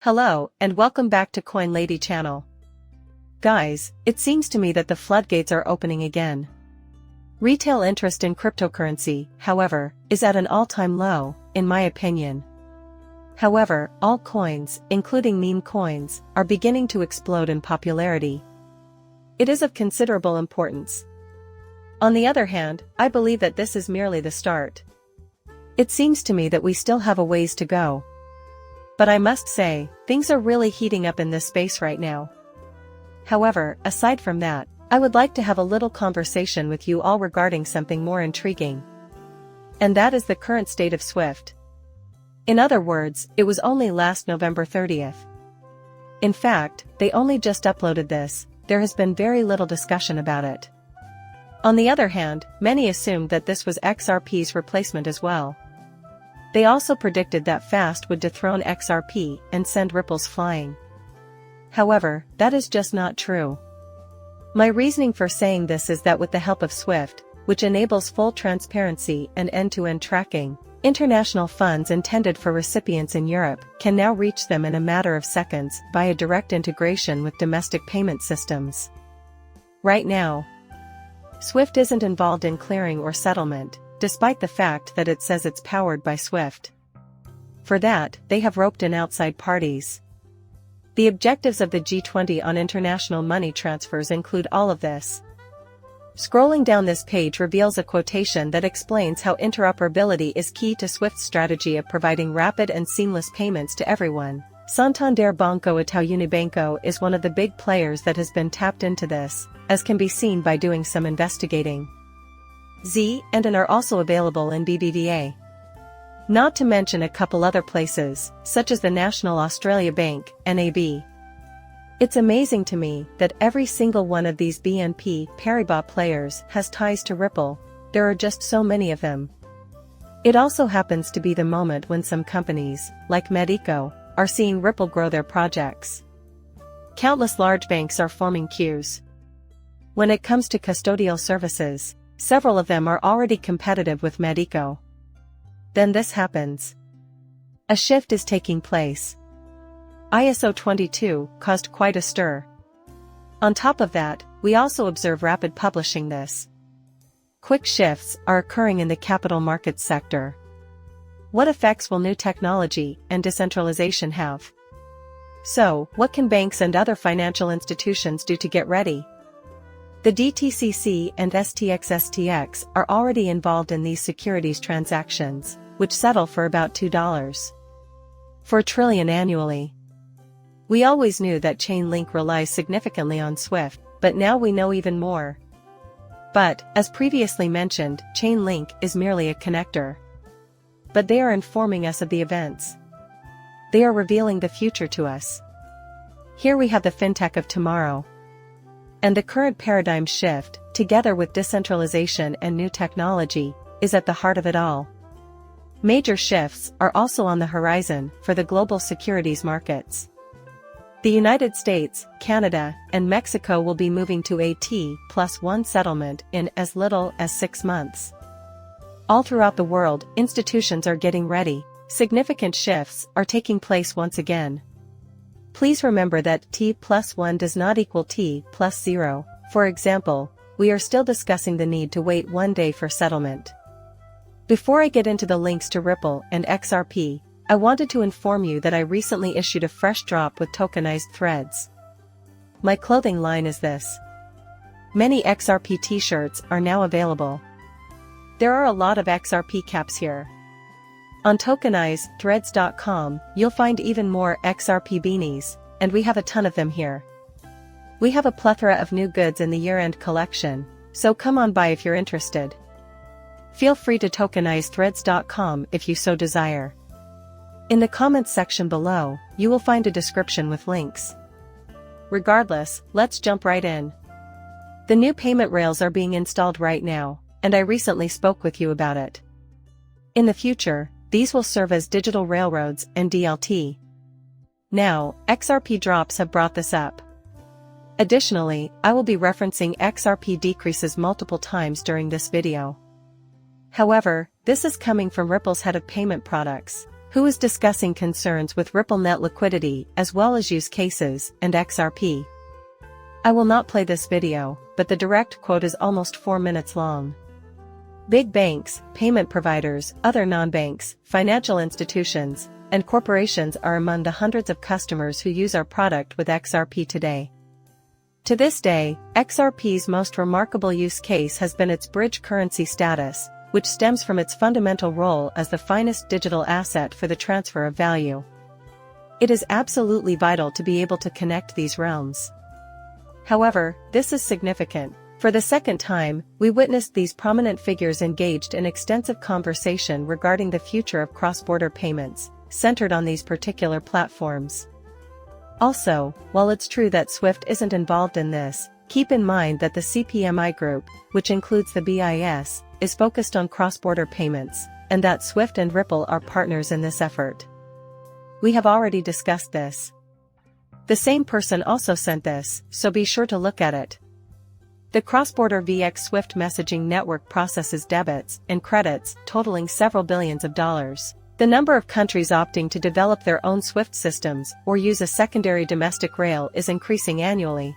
Hello, and welcome back to Coin Lady channel. Guys, it seems to me that the floodgates are opening again. Retail interest in cryptocurrency, however, is at an all-time low, in my opinion. However, altcoins, including meme coins, are beginning to explode in popularity. It is of considerable importance. On the other hand, I believe that this is merely the start. It seems to me that we still have a ways to go. But I must say, things are really heating up in this space right now. However, aside from that, I would like to have a little conversation with you all regarding something more intriguing. And that is the current state of Swift. In other words, it was only last November 30th. In fact, they only just uploaded this. There has been very little discussion about it. On the other hand, many assumed that this was XRP's replacement as well. They also predicted that Fast would dethrone XRP and send ripples flying. However, that is just not true. My reasoning for saying this is that with the help of Swift, which enables full transparency and end-to-end tracking, international funds intended for recipients in Europe can now reach them in a matter of seconds via direct integration with domestic payment systems. Right now, Swift isn't involved in clearing or settlement, despite the fact that it says it's powered by Swift. For that, they have roped in outside parties. The objectives of the G20 on international money transfers include all of this. Scrolling down this page reveals a quotation that explains how interoperability is key to Swift's strategy of providing rapid and seamless payments to everyone. Santander Banco Itaú Unibanco is one of the big players that has been tapped into this, as can be seen by doing some investigating. Z and N are also available in BBVA. Not to mention a couple other places, such as the National Australia Bank, NAB. It's amazing to me that every single one of these BNP Paribas players has ties to Ripple. There are just so many of them. It also happens to be the moment when some companies, like Medico, are seeing Ripple grow their projects. Countless large banks are forming queues. When it comes to custodial services, several of them are already competitive with Medico. Then this happens. A shift is taking place. ISO 22 caused quite a stir. On top of that, we also observe rapid publishing this. Quick shifts are occurring in the capital markets sector. What effects will new technology and decentralization have? So, what can banks and other financial institutions do to get ready? The DTCC and STX are already involved in these securities transactions, which settle for about $2.4 trillion annually. We always knew that Chainlink relies significantly on Swift, but now we know even more. But, as previously mentioned, Chainlink is merely a connector. But they are informing us of the events. They are revealing the future to us. Here we have the fintech of tomorrow. And the current paradigm shift, together with decentralization and new technology, is at the heart of it all. Major shifts are also on the horizon for the global securities markets. The United States, Canada, and Mexico will be moving to a T+1 settlement in as little as 6 months. All throughout the world, institutions are getting ready. Significant shifts are taking place once again. Please remember that T+1 does not equal T+0. For example, we are still discussing the need to wait 1 day for settlement. Before I get into the links to Ripple and XRP, I wanted to inform you that I recently issued a fresh drop with tokenized threads. My clothing line is this. Many XRP t-shirts are now available. There are a lot of XRP caps here. On tokenizedthreads.com, you'll find even more XRP beanies, and we have a ton of them here. We have a plethora of new goods in the year-end collection, so come on by if you're interested. Feel free to tokenizedthreads.com if you so desire. In the comments section below, you will find a description with links. Regardless, let's jump right in. The new payment rails are being installed right now, and I recently spoke with you about it. In the future, these will serve as digital railroads and DLT. Now, XRP drops have brought this up. Additionally, I will be referencing XRP decreases multiple times during this video. However, this is coming from Ripple's head of payment products, who is discussing concerns with Ripple net liquidity as well as use cases and XRP. I will not play this video, but the direct quote is almost 4 minutes long. Big banks, payment providers, other non-banks, financial institutions, and corporations are among the hundreds of customers who use our product with XRP today. To this day, XRP's most remarkable use case has been its bridge currency status, which stems from its fundamental role as the finest digital asset for the transfer of value. It is absolutely vital to be able to connect these realms. However, this is significant. For the second time, we witnessed these prominent figures engaged in extensive conversation regarding the future of cross-border payments, centered on these particular platforms. Also, while it's true that SWIFT isn't involved in this, keep in mind that the CPMI group, which includes the BIS, is focused on cross-border payments, and that SWIFT and Ripple are partners in this effort. We have already discussed this. The same person also sent this, so be sure to look at it. The cross-border VX SWIFT messaging network processes debits and credits totaling several billions of dollars. The number of countries opting to develop their own SWIFT systems or use a secondary domestic rail is increasing annually.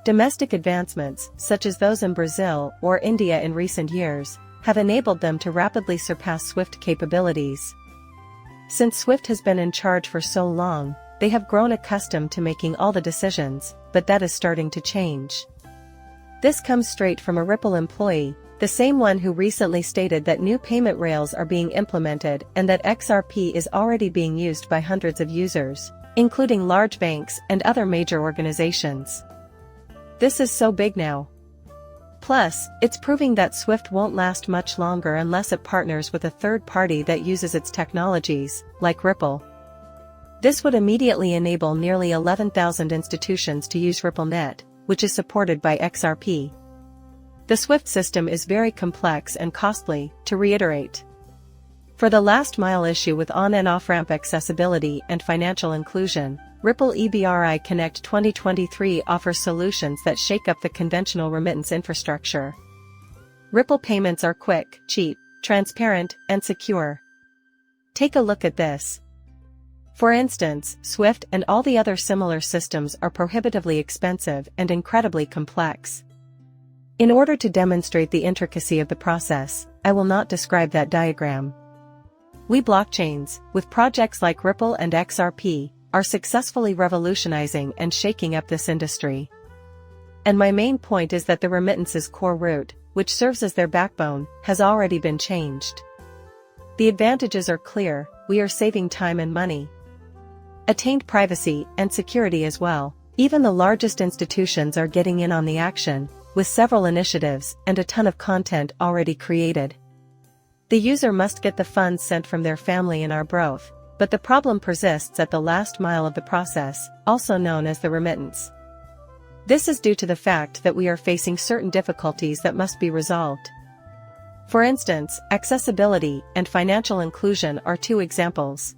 Domestic advancements, such as those in Brazil or India in recent years, have enabled them to rapidly surpass SWIFT capabilities. Since SWIFT has been in charge for so long, they have grown accustomed to making all the decisions, but that is starting to change. This comes straight from a Ripple employee, the same one who recently stated that new payment rails are being implemented and that XRP is already being used by hundreds of users, including large banks and other major organizations. This is so big now. Plus, it's proving that SWIFT won't last much longer unless it partners with a third party that uses its technologies, like Ripple. This would immediately enable nearly 11,000 institutions to use RippleNet, which is supported by XRP. The SWIFT system is very complex and costly, to reiterate. For the last mile issue with on- and off-ramp accessibility and financial inclusion, Ripple EBRI Connect 2023 offers solutions that shake up the conventional remittance infrastructure. Ripple payments are quick, cheap, transparent, and secure. Take a look at this. For instance, SWIFT and all the other similar systems are prohibitively expensive and incredibly complex. In order to demonstrate the intricacy of the process, I will not describe that diagram. We blockchains, with projects like Ripple and XRP, are successfully revolutionizing and shaking up this industry. And my main point is that the remittance's core root, which serves as their backbone, has already been changed. The advantages are clear: we are saving time and money. Attained privacy and security as well. Even the largest institutions are getting in on the action, with several initiatives and a ton of content already created. The user must get the funds sent from their family in our broth, but the problem persists at the last mile of the process, also known as the remittance. This is due to the fact that we are facing certain difficulties that must be resolved. For instance, accessibility and financial inclusion are two examples.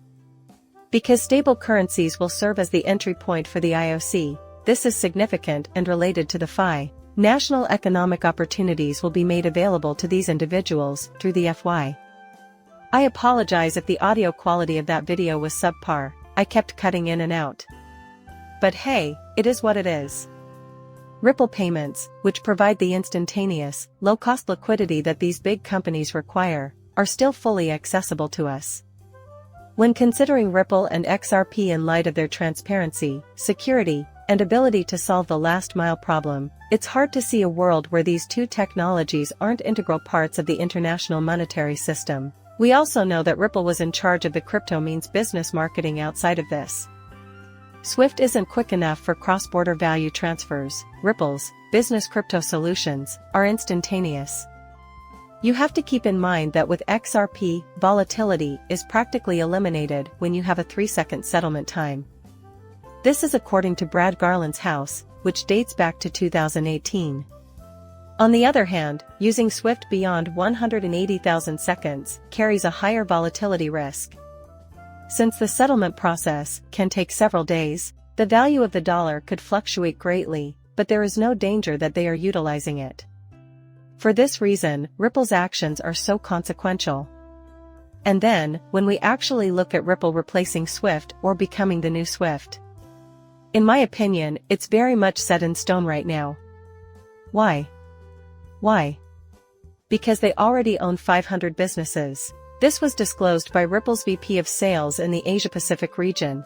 Because stable currencies will serve as the entry point for the IOC, this is significant and related to the FI. National economic opportunities will be made available to these individuals through the FY. I apologize if the audio quality of that video was subpar. I kept cutting in and out. But hey, it is what it is. Ripple payments, which provide the instantaneous, low-cost liquidity that these big companies require, are still fully accessible to us. When considering Ripple and XRP in light of their transparency, security, and ability to solve the last-mile problem, it's hard to see a world where these two technologies aren't integral parts of the international monetary system. We also know that Ripple was in charge of the crypto means business marketing outside of this. SWIFT isn't quick enough for cross-border value transfers. Ripple's business crypto solutions are instantaneous. You have to keep in mind that with XRP, volatility is practically eliminated when you have a 3-second settlement time. This is according to Brad Garland's house, which dates back to 2018. On the other hand, using SWIFT beyond 180,000 seconds carries a higher volatility risk. Since the settlement process can take several days, the value of the dollar could fluctuate greatly, but there is no danger that they are utilizing it. For this reason, Ripple's actions are so consequential. And then, when we actually look at Ripple replacing Swift or becoming the new Swift. In my opinion, it's very much set in stone right now. Why? Why? Because they already own 500 businesses. This was disclosed by Ripple's VP of Sales in the Asia-Pacific region.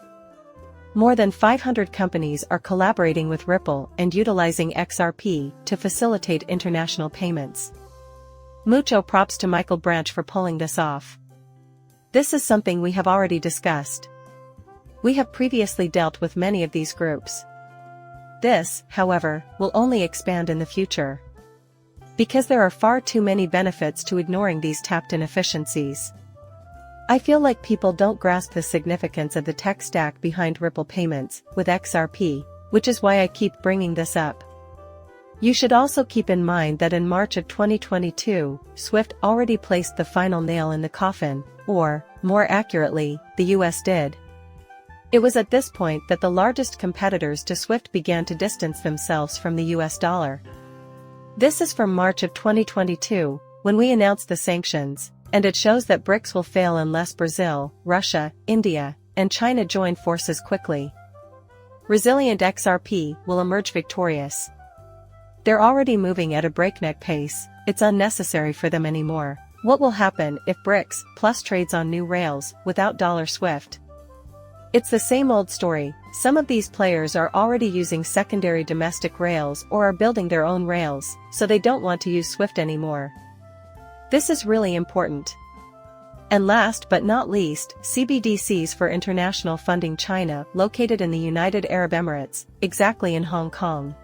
More than 500 companies are collaborating with Ripple and utilizing XRP to facilitate international payments. Mucho props to Michael Branch for pulling this off. This is something we have already discussed. We have previously dealt with many of these groups. This, however, will only expand in the future. Because there are far too many benefits to ignoring these tapped inefficiencies. I feel like people don't grasp the significance of the tech stack behind Ripple payments with XRP, which is why I keep bringing this up. You should also keep in mind that in March of 2022, Swift already placed the final nail in the coffin, or, more accurately, the US did. It was at this point that the largest competitors to Swift began to distance themselves from the US dollar. This is from March of 2022, when we announced the sanctions, and it shows that BRICS will fail unless Brazil, Russia, India, and China join forces quickly. Resilient XRP will emerge victorious. They're already moving at a breakneck pace, it's unnecessary for them anymore. What will happen if BRICS plus trades on new rails without dollar Swift? It's the same old story. Some of these players are already using secondary domestic rails or are building their own rails, so they don't want to use Swift anymore. This is really important. And last but not least, CBDCs for international funding China, located in the United Arab Emirates, exactly in Hong Kong.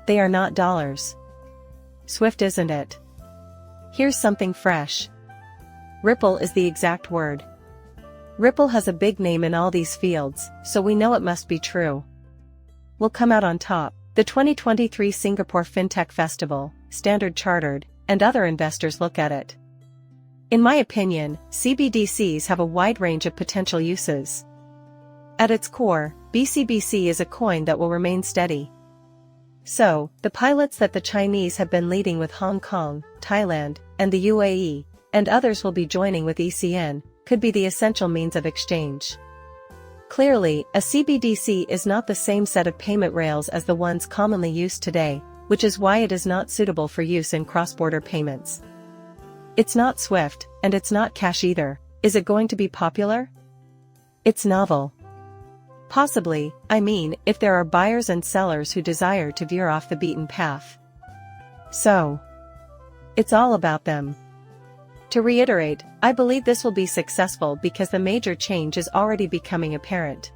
They are not dollars. Swift isn't it? Here's something fresh. Ripple is the exact word. Ripple has a big name in all these fields, so we know it must be true. We'll come out on top. The 2023 Singapore FinTech Festival, Standard Chartered, and other investors look at it. In my opinion, CBDCs have a wide range of potential uses. At its core, BCBC is a coin that will remain steady. So, the pilots that the Chinese have been leading with Hong Kong, Thailand, and the UAE, and others will be joining with ECN, could be the essential means of exchange. Clearly, a CBDC is not the same set of payment rails as the ones commonly used today, which is why it is not suitable for use in cross-border payments. It's not Swift, and it's not cash either. Is it going to be popular? It's novel. Possibly, if there are buyers and sellers who desire to veer off the beaten path. So, it's all about them. To reiterate, I believe this will be successful because the major change is already becoming apparent.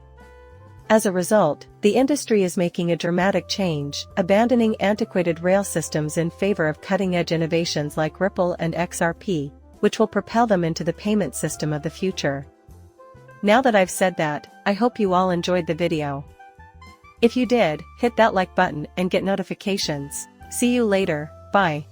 As a result, the industry is making a dramatic change, abandoning antiquated rail systems in favor of cutting-edge innovations like Ripple and XRP, which will propel them into the payment system of the future. Now that I've said that, I hope you all enjoyed the video. If you did, hit that like button and get notifications. See you later, bye.